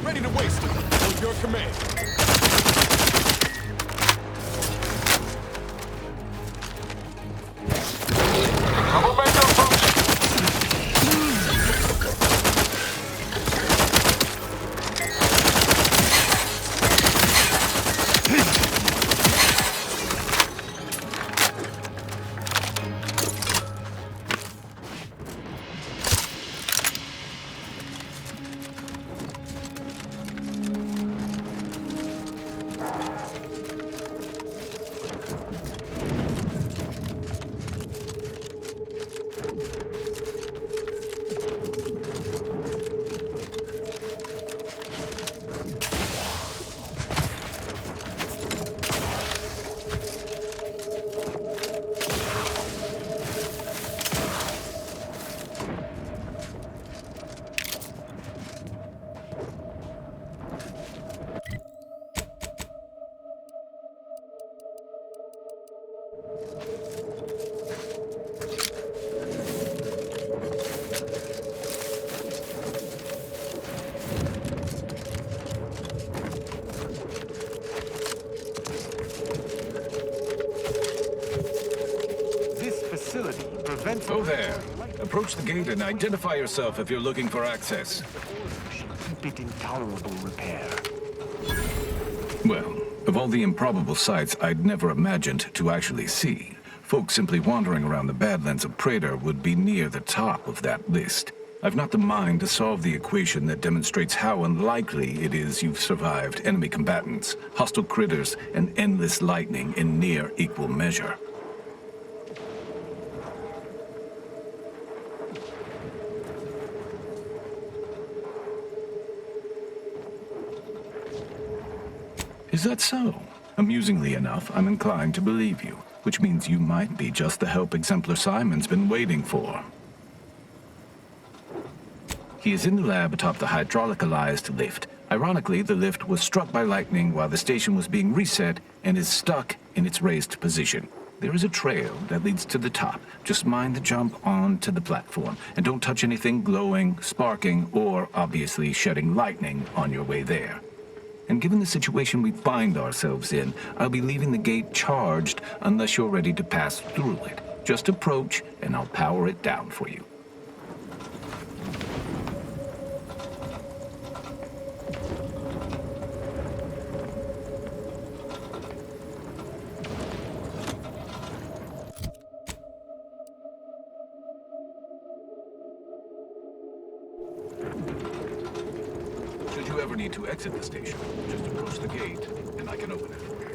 Ready to waste it. On your command. Troublemaker approaching. Oh there. Approach the gate and identify yourself if you're looking for access. Keep it in tolerable repair. Well, of all the improbable sights I'd never imagined to actually see, folks simply wandering around the Badlands of Praetor would be near the top of that list. I've not the mind to solve the equation that demonstrates how unlikely it is you've survived enemy combatants, hostile critters, and endless lightning in near equal measure. Is that so? Amusingly enough, I'm inclined to believe you, which means you might be just the help Exemplar Simon's been waiting for. He is in the lab atop the hydraulicalized lift. Ironically, the lift was struck by lightning while the station was being reset and is stuck in its raised position. There is a trail that leads to the top. Just mind the jump onto the platform, and don't touch anything glowing, sparking, or obviously shedding lightning on your way there. And given the situation we find ourselves in, I'll be leaving the gate charged unless you're ready to pass through it. Just approach, and I'll power it down for you. Should you ever need to exit the station, just approach the gate, and I can open it for you.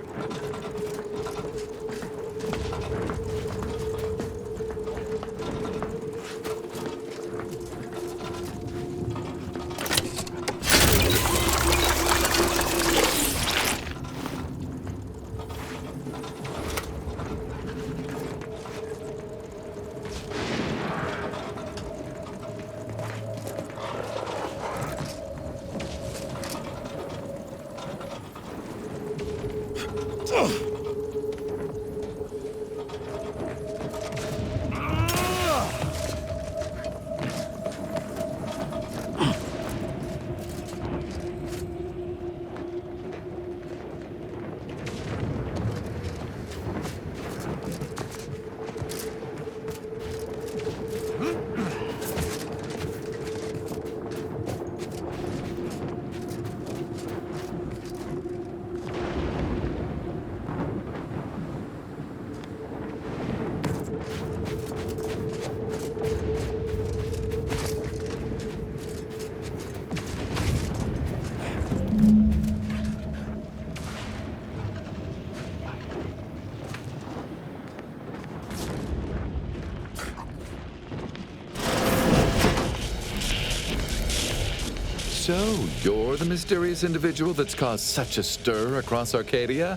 So, you're the mysterious individual that's caused such a stir across Arcadia?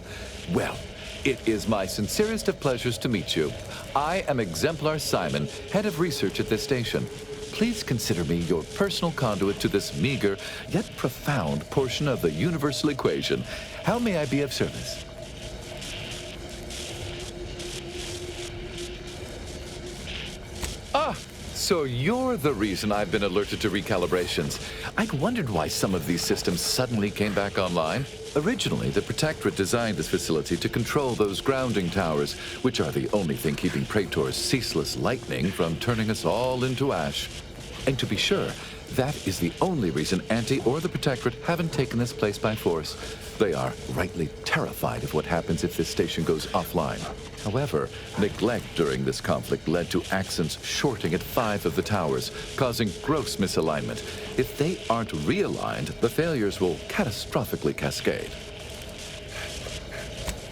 Well, it is my sincerest of pleasures to meet you. I am Exemplar Simon, head of research at this station. Please consider me your personal conduit to this meager, yet profound portion of the universal equation. How may I be of service? So you're the reason I've been alerted to recalibrations. I'd wondered why some of these systems suddenly came back online. Originally, the Protectorate designed this facility to control those grounding towers, which are the only thing keeping Praetor's ceaseless lightning from turning us all into ash. And to be sure, that is the only reason Anti or the Protectorate haven't taken this place by force. They are rightly terrified of what happens if this station goes offline. However, neglect during this conflict led to Axon's shorting at 5 of the towers, causing gross misalignment. If they aren't realigned, the failures will catastrophically cascade.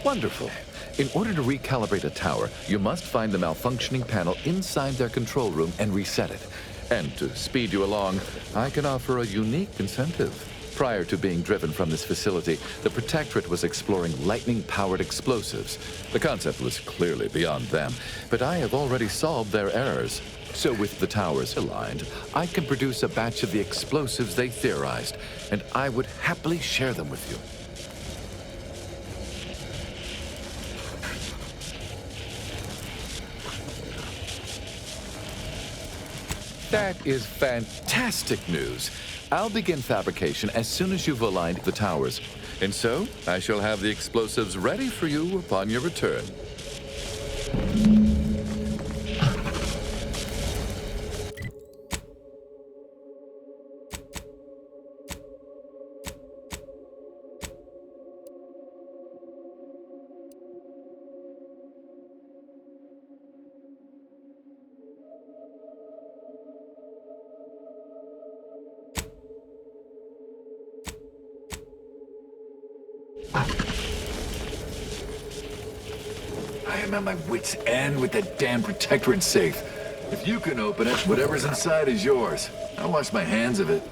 Wonderful. In order to recalibrate a tower, you must find the malfunctioning panel inside their control room and reset it. And to speed you along, I can offer a unique incentive. Prior to being driven from this facility, the Protectorate was exploring lightning-powered explosives. The concept was clearly beyond them, but I have already solved their errors. So with the towers aligned, I can produce a batch of the explosives they theorized, and I would happily share them with you. That is fantastic news. I'll begin fabrication as soon as you've aligned the towers. And so, I shall have the explosives ready for you upon your return. I am at my wit's end with that damn Protectorate safe. If you can open it, whatever's inside is yours. I'll wash my hands of it.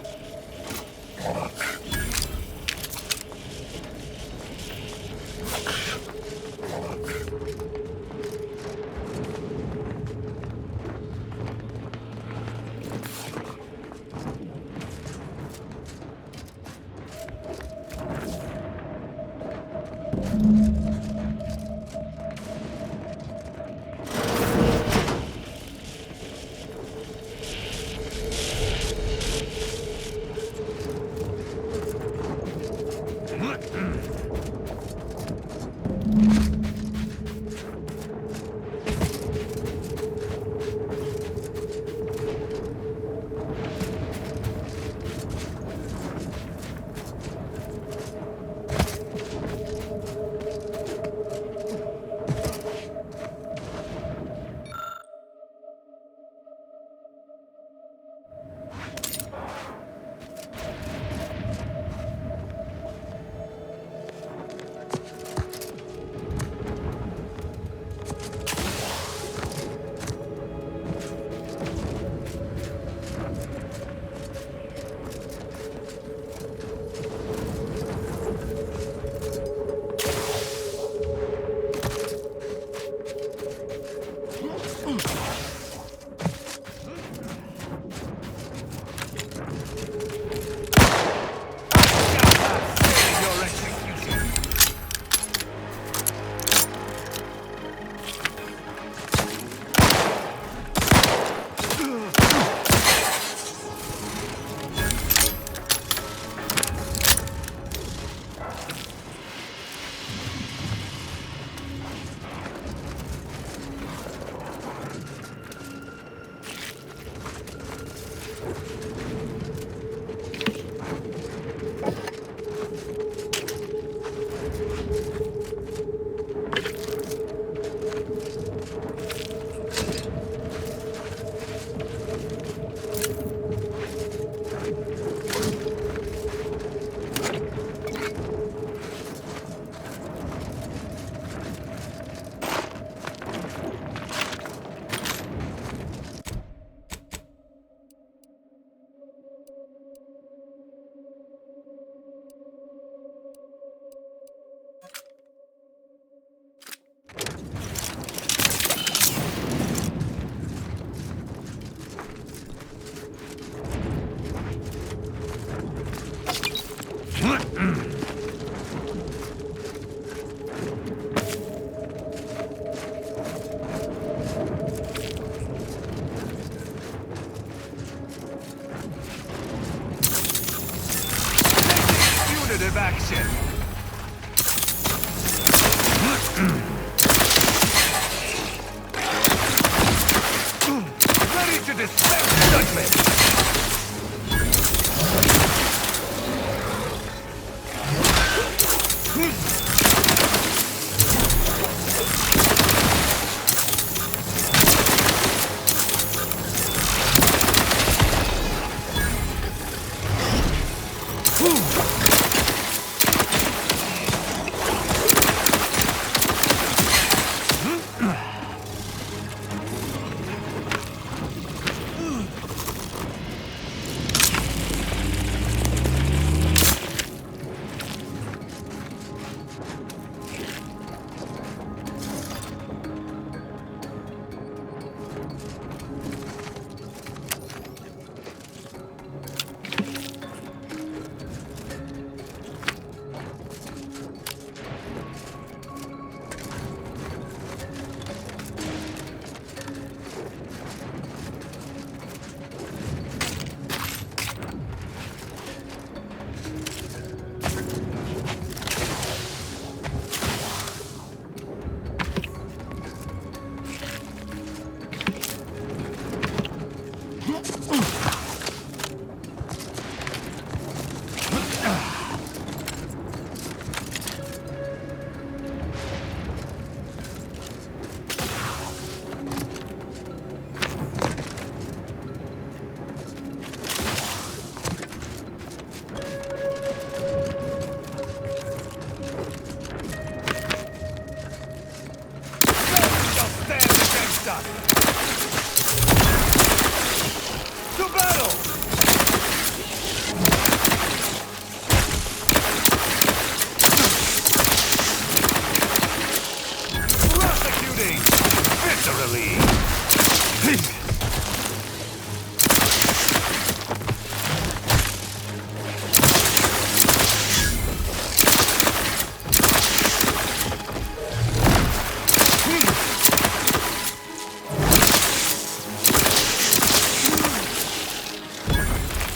Punitive action. Ready to dispense judgment.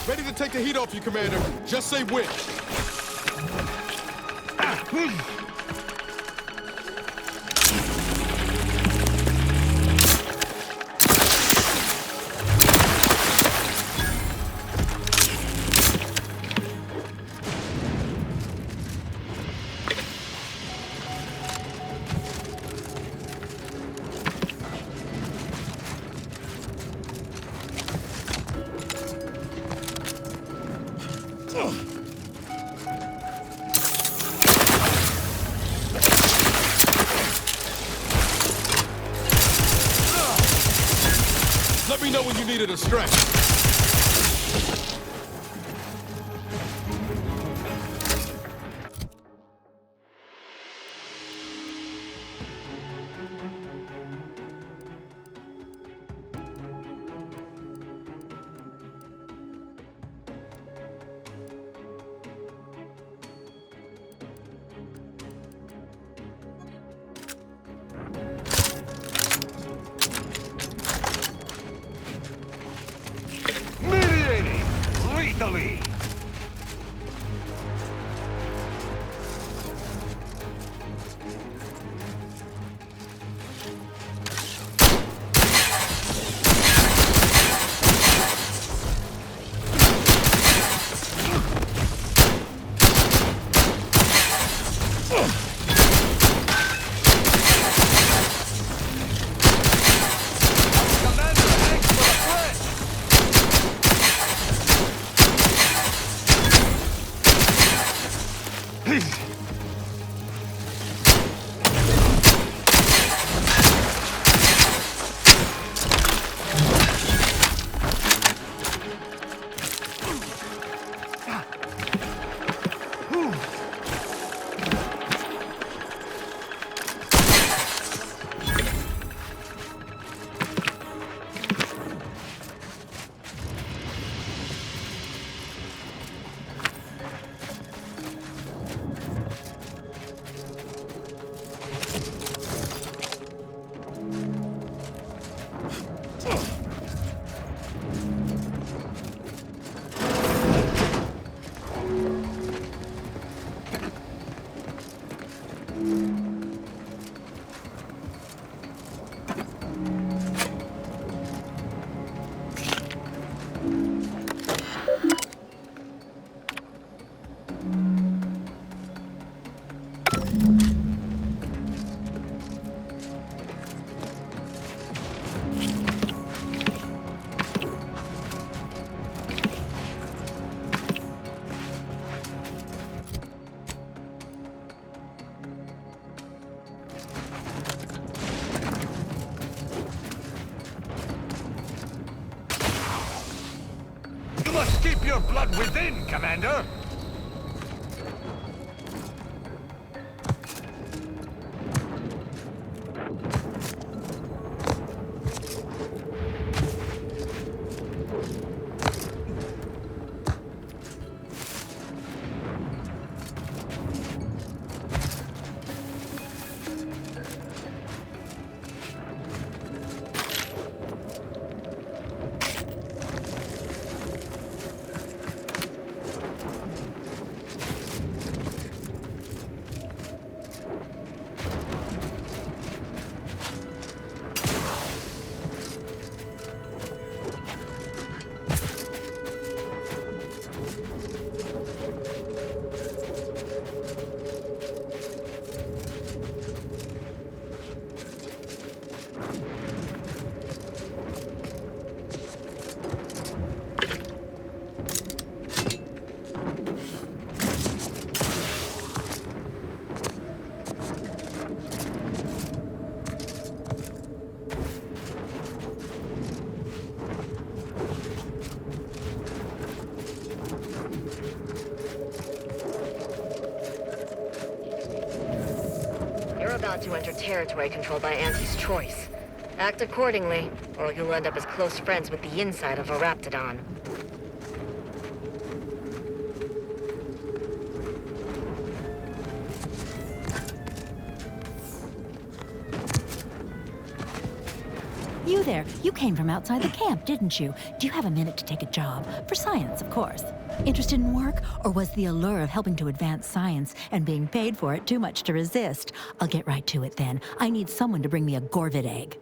Ready to take the heat off you, Commander. Just say when. Let me know when you need a distraction. Lethally! Keep your blood within, Commander! You're about to enter territory controlled by Auntie's choice. Act accordingly, or you'll end up as close friends with the inside of a Raptidon. You there. You came from outside the camp, didn't you? Do you have a minute to take a job? For science, of course. Interested in work? Or was the allure of helping to advance science and being paid for it too much to resist? I'll get right to it then. I need someone to bring me a Gorvid egg.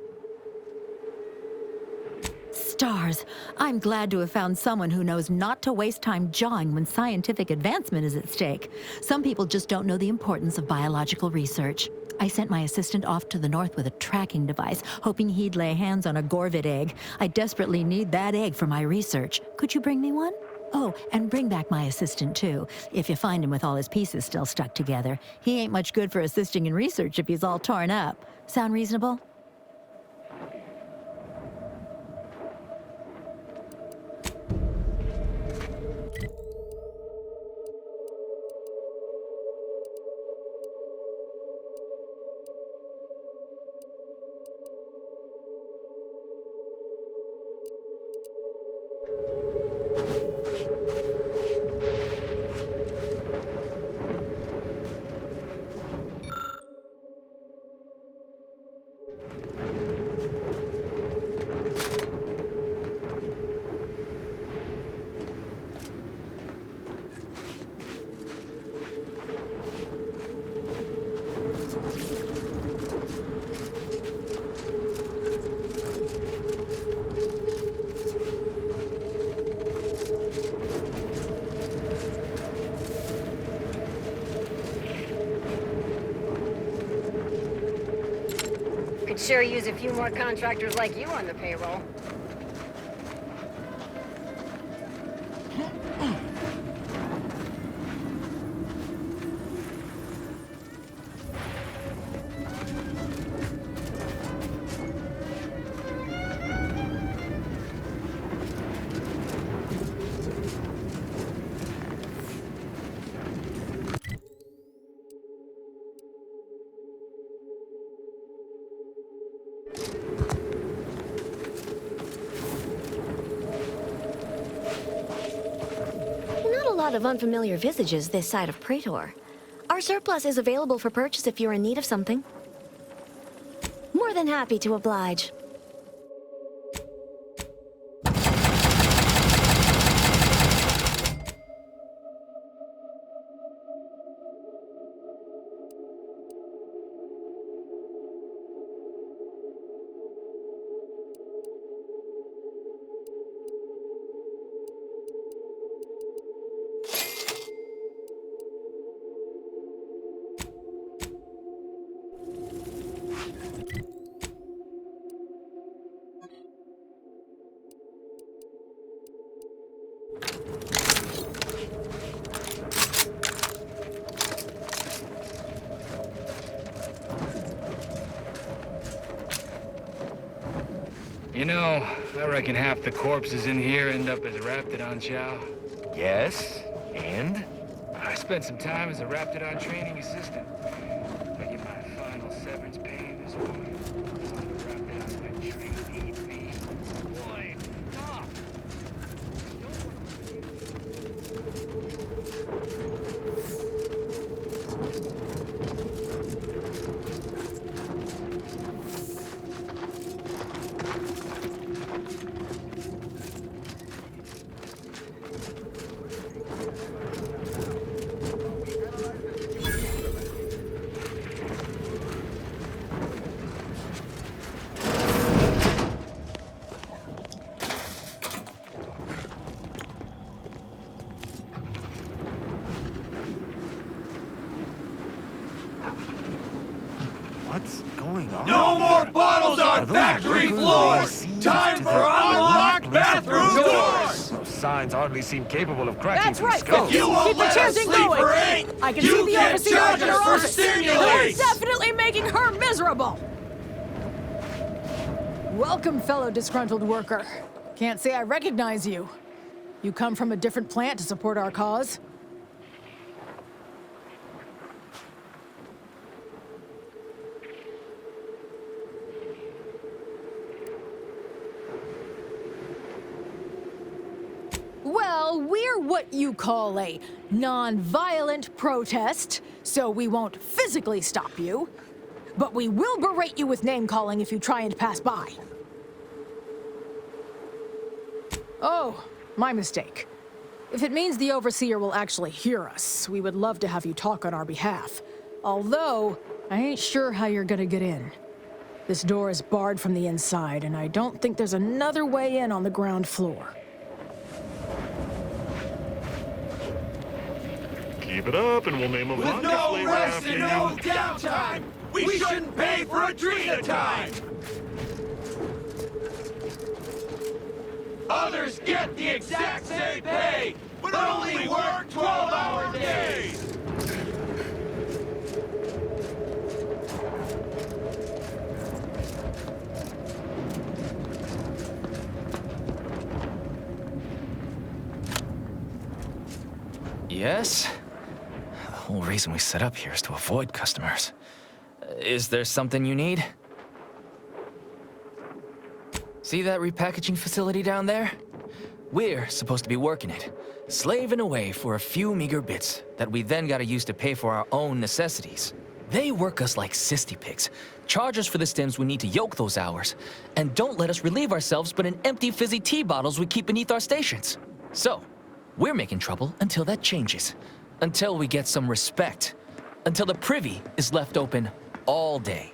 Stars! I'm glad to have found someone who knows not to waste time jawing when scientific advancement is at stake. Some people just don't know the importance of biological research. I sent my assistant off to the north with a tracking device, hoping he'd lay hands on a Gorvid egg. I desperately need that egg for my research. Could you bring me one? Oh, and bring back my assistant, too, if you find him with all his pieces still stuck together. He ain't much good for assisting in research if he's all torn up. Sound reasonable? Could sure use a few more contractors like you on the payroll. Not a lot of unfamiliar visages this side of Praetor. Our surplus is available for purchase if you're in need of something. More than happy to oblige. You know, I reckon half the corpses in here end up as Raptidon chow. Yes, and? I spent some time as a Raptidon training assistant. I get my final severance pay this morning. Some of the Raptidons been trained to eat me. Boy, stop! What's going on? No more bottles on factory floors! Time for unlocked bathroom doors! Those signs hardly seem capable of cracking That's through right, skulls. You won't Keep the let us chanting sleep going. for 8! I can You see the can't overseer charge in us her for office. You're stimulates! definitely making her miserable. Welcome, fellow disgruntled worker. Can't say I recognize you. You come from a different plant to support our cause? Well, we're what you call a non-violent protest, so we won't physically stop you. But we will berate you with name-calling if you try and pass by. Oh, my mistake. If it means the Overseer will actually hear us, we would love to have you talk on our behalf. Although, I ain't sure how you're gonna get in. This door is barred from the inside, and I don't think there's another way in on the ground floor. Keep it up and we'll name a With vodka no flavor rest after and you. no downtime! We shouldn't pay for Adrena time! Others get the exact same pay, but only work 12-hour days! Yes? The whole reason we set up here is to avoid customers. Is there something you need? See that repackaging facility down there? We're supposed to be working it, slaving away for a few meager bits that we then gotta use to pay for our own necessities. They work us like cysty pigs, charge us for the stems we need to yoke those hours, and don't let us relieve ourselves but in empty fizzy tea bottles we keep beneath our stations. So, we're making trouble until that changes. Until we get some respect. Until the privy is left open all day.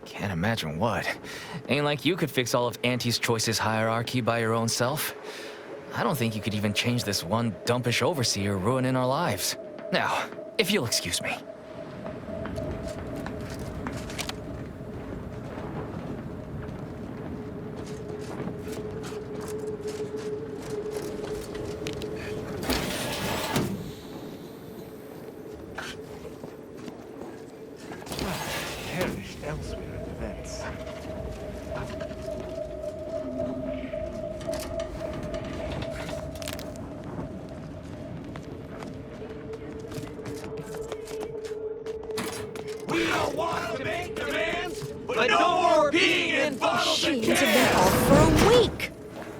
Can't imagine what. Ain't like you could fix all of Auntie's Choice's hierarchy by your own self. I don't think you could even change this one dumpish overseer ruining our lives. Now, if you'll excuse me. Perished elsewhere in the vents. We don't want to make demands, but no more being in bottles and Machines have been off for a week.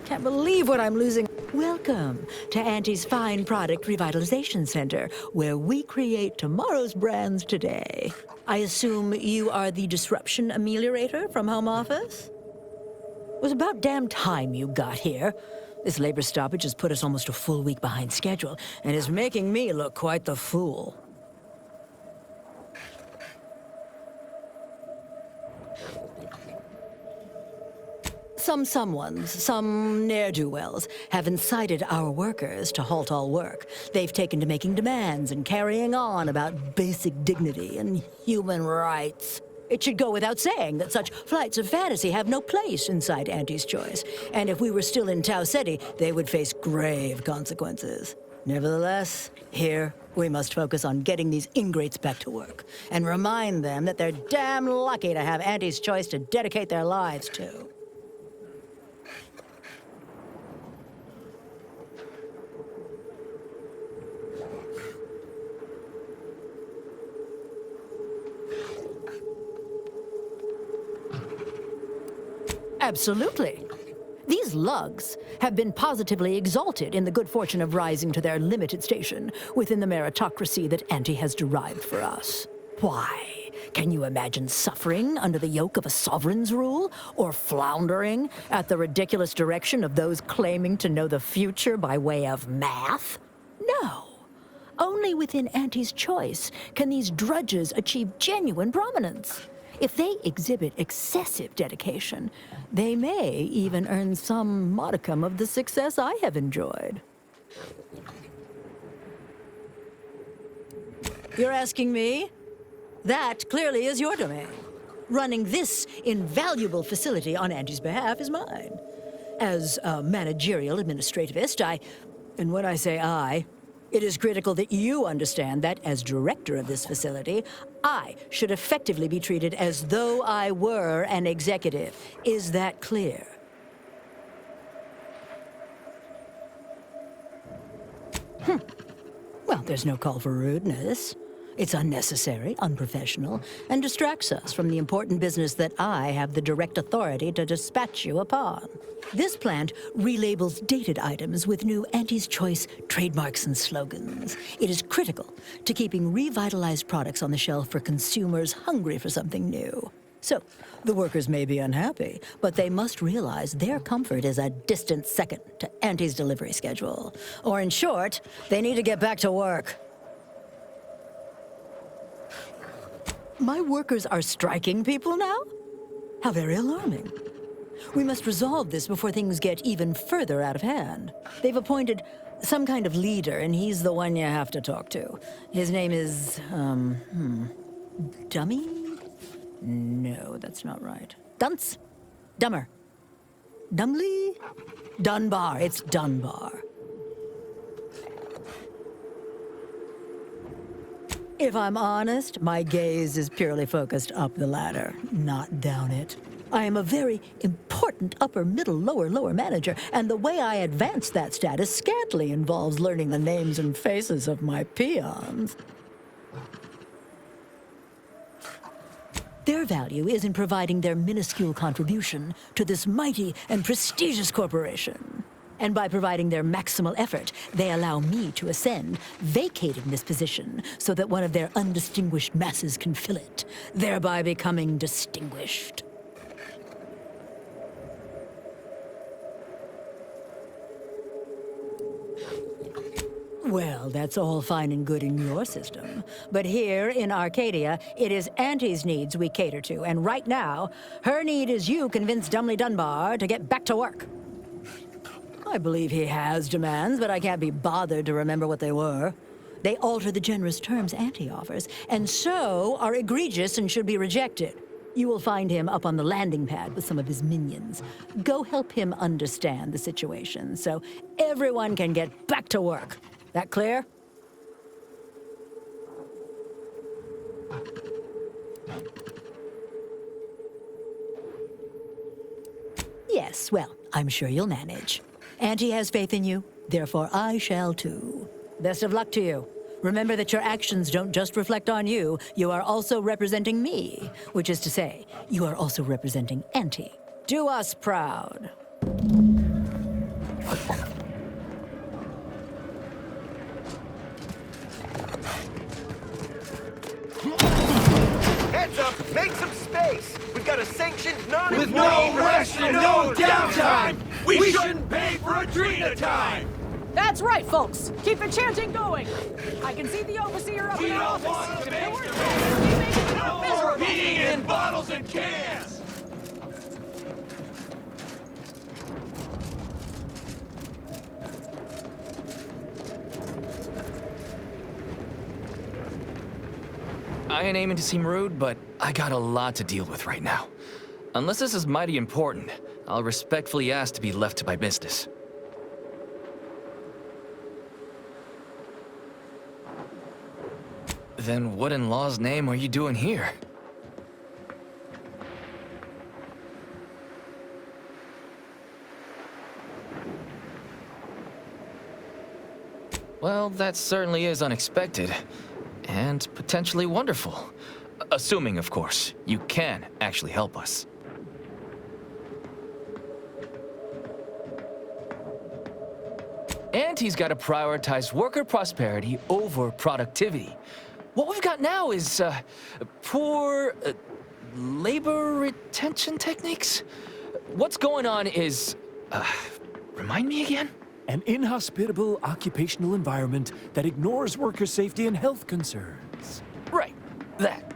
Can't believe what I'm losing. Welcome to Auntie's Fine Product Revitalization Center, where we create tomorrow's brands today. I assume you are the disruption ameliorator from home office? It was about damn time you got here. This labor stoppage has put us almost a full week behind schedule and is making me look quite the fool. Some ne'er-do-wells, have incited our workers to halt all work. They've taken to making demands and carrying on about basic dignity and human rights. It should go without saying that such flights of fantasy have no place inside Auntie's Choice. And if we were still in Tau Ceti, they would face grave consequences. Nevertheless, here, we must focus on getting these ingrates back to work, and remind them that they're damn lucky to have Auntie's choice to dedicate their lives to. Absolutely. These lugs have been positively exalted in the good fortune of rising to their limited station within the meritocracy that Auntie has derived for us. Why? Can you imagine suffering under the yoke of a sovereign's rule? Or floundering at the ridiculous direction of those claiming to know the future by way of math? No. Only within Auntie's choice can these drudges achieve genuine prominence. If they exhibit excessive dedication, they may even earn some modicum of the success I have enjoyed. You're asking me? That clearly is your domain. Running this invaluable facility on Auntie's behalf is mine. As a managerial administrativist, and when I say I, it is critical that you understand that, as director of this facility, I should effectively be treated as though I were an executive. Is that clear? Well, there's no call for rudeness. It's unnecessary, unprofessional, and distracts us from the important business that I have the direct authority to dispatch you upon. This plant relabels dated items with new Auntie's Choice trademarks and slogans. It is critical to keeping revitalized products on the shelf for consumers hungry for something new. So, the workers may be unhappy, but they must realize their comfort is a distant second to Auntie's delivery schedule. Or in short, they need to get back to work. My workers are striking people now? How very alarming. We must resolve this before things get even further out of hand. They've appointed some kind of leader, and he's the one you have to talk to. His name is, Dummy? No, that's not right. Dunce? Dummer? Dumbly? Dunbar. It's Dunbar. If I'm honest, my gaze is purely focused up the ladder, not down it. I am a very important upper, middle, lower manager, and the way I advance that status scantily involves learning the names and faces of my peons. Their value is in providing their minuscule contribution to this mighty and prestigious corporation. And by providing their maximal effort, they allow me to ascend, vacating this position so that one of their undistinguished masses can fill it, thereby becoming distinguished. Well, that's all fine and good in your system. But here in Arcadia, it is Auntie's needs we cater to, and right now, her need is you convince Dumbly Dunbar to get back to work. I believe he has demands, but I can't be bothered to remember what they were. They alter the generous terms Auntie offers, and so are egregious and should be rejected. You will find him up on the landing pad with some of his minions. Go help him understand the situation so everyone can get back to work. That clear? Yes, well, I'm sure you'll manage. Auntie has faith in you, therefore I shall too. Best of luck to you. Remember that your actions don't just reflect on you, you are also representing me, which is to say, you are also representing Auntie. Do us proud. Heads up! Make some space! We've got a sanctioned non- With no rest and no downtime! We shouldn't pay for a treat at a time! That's right, folks. Keep the chanting going. I can see the overseer up in the office. Want to make No more heating in bottles and cans! I ain't aiming to seem rude, but I got a lot to deal with right now. Unless this is mighty important, I'll respectfully ask to be left to my business. Then what in law's name are you doing here? Well, that certainly is unexpected. And potentially wonderful. Assuming, of course, you can actually help us. And he's got to prioritize worker prosperity over productivity. What we've got now is poor labor retention techniques. What's going on is, remind me again? An inhospitable occupational environment that ignores worker safety and health concerns. Right, that.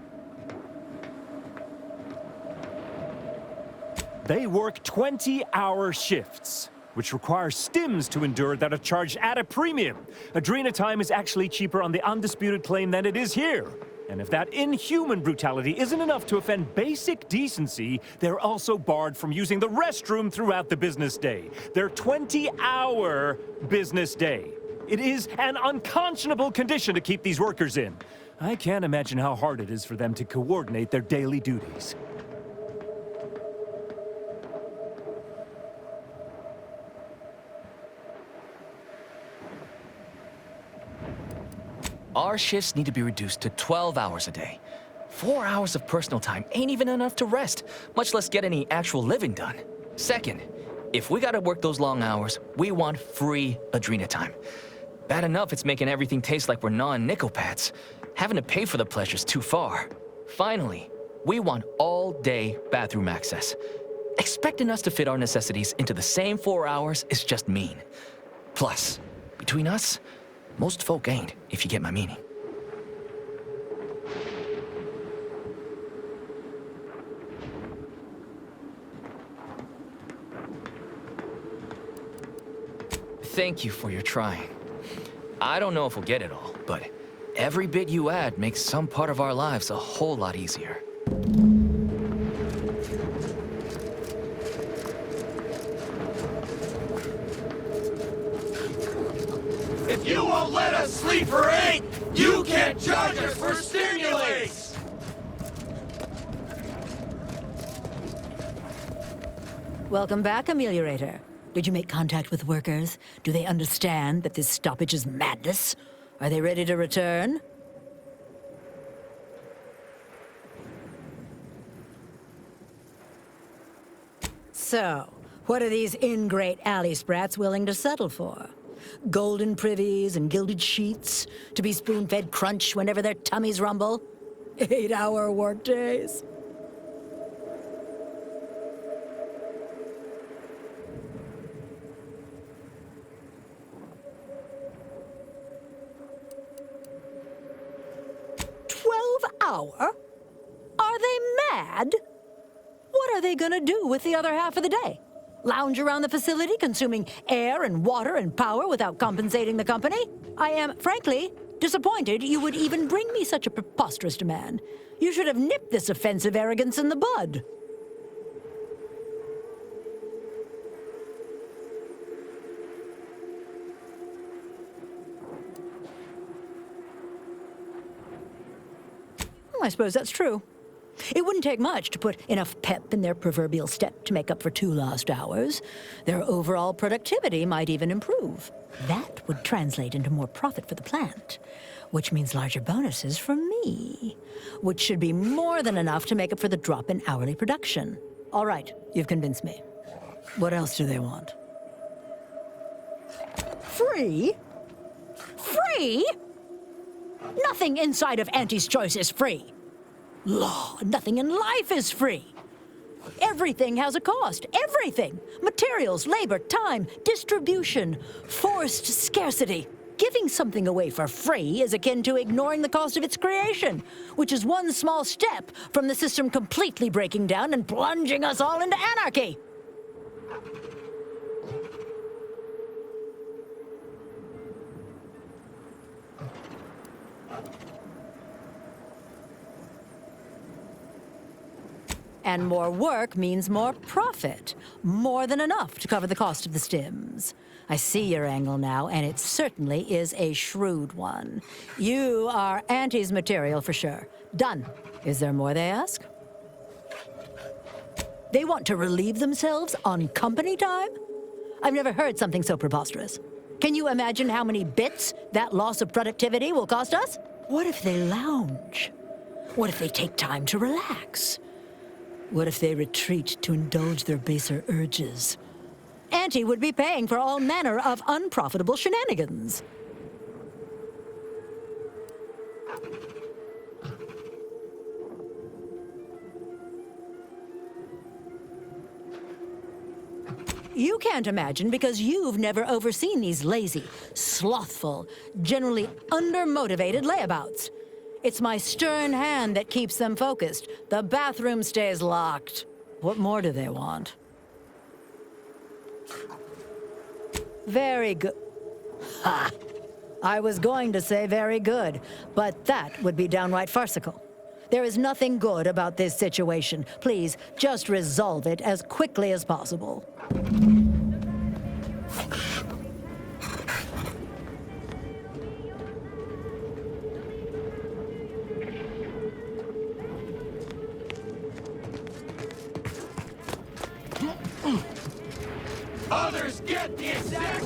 They work 20-hour shifts, which require stims to endure that are charged at a premium. Adrena time is actually cheaper on the undisputed claim than it is here. And if that inhuman brutality isn't enough to offend basic decency, they're also barred from using the restroom throughout the business day. Their 20-hour business day. It is an unconscionable condition to keep these workers in. I can't imagine how hard it is for them to coordinate their daily duties. Our shifts need to be reduced to 12 hours a day. 4 hours of personal time ain't even enough to rest, much less get any actual living done. Second, if we gotta work those long hours, we want free Adrena time. Bad enough it's making everything taste like we're gnawing nickel-pads. Having to pay for the pleasure's too far. Finally, we want all-day bathroom access. Expecting us to fit our necessities into the same 4 hours is just mean. Plus, between us, most folk ain't, if you get my meaning. Thank you for your trying. I don't know if we'll get it all, but every bit you add makes some part of our lives a whole lot easier. If you won't let us sleep for 8, you can't charge us for stimulants! Welcome back, Ameliorator. Did you make contact with workers? Do they understand that this stoppage is madness? Are they ready to return? So, what are these ingrate alley sprats willing to settle for? Golden privies and gilded sheets to be spoon-fed crunch whenever their tummies rumble? 8-hour workdays? Hour? Are they mad? What are they gonna do with the other half of the day? Lounge around the facility, consuming air and water and power without compensating the company? I am, frankly, disappointed you would even bring me such a preposterous demand. You should have nipped this offensive arrogance in the bud. I suppose that's true. It wouldn't take much to put enough pep in their proverbial step to make up for 2 lost hours. Their overall productivity might even improve. That would translate into more profit for the plant, which means larger bonuses for me, which should be more than enough to make up for the drop in hourly production. All right, you've convinced me. What else do they want? Free? Free? Nothing inside of Auntie's Choice is free. Law, nothing in life is free. Everything has a cost. Everything. Materials, labor, time, distribution, forced scarcity. Giving something away for free is akin to ignoring the cost of its creation, which is one small step from the system completely breaking down and plunging us all into anarchy. And more work means more profit. More than enough to cover the cost of the stims. I see your angle now, and it certainly is a shrewd one. You are Auntie's material for sure. Done. Is there more they ask? They want to relieve themselves on company time? I've never heard something so preposterous. Can you imagine how many bits that loss of productivity will cost us? What if they lounge? What if they take time to relax? What if they retreat to indulge their baser urges? Auntie would be paying for all manner of unprofitable shenanigans. You can't imagine because you've never overseen these lazy, slothful, generally undermotivated layabouts. It's my stern hand that keeps them focused. The bathroom stays locked. What more do they want? Very good. Ha! I was going to say very good, but that would be downright farcical. There is nothing good about this situation. Please, just resolve it as quickly as possible. Others get the exact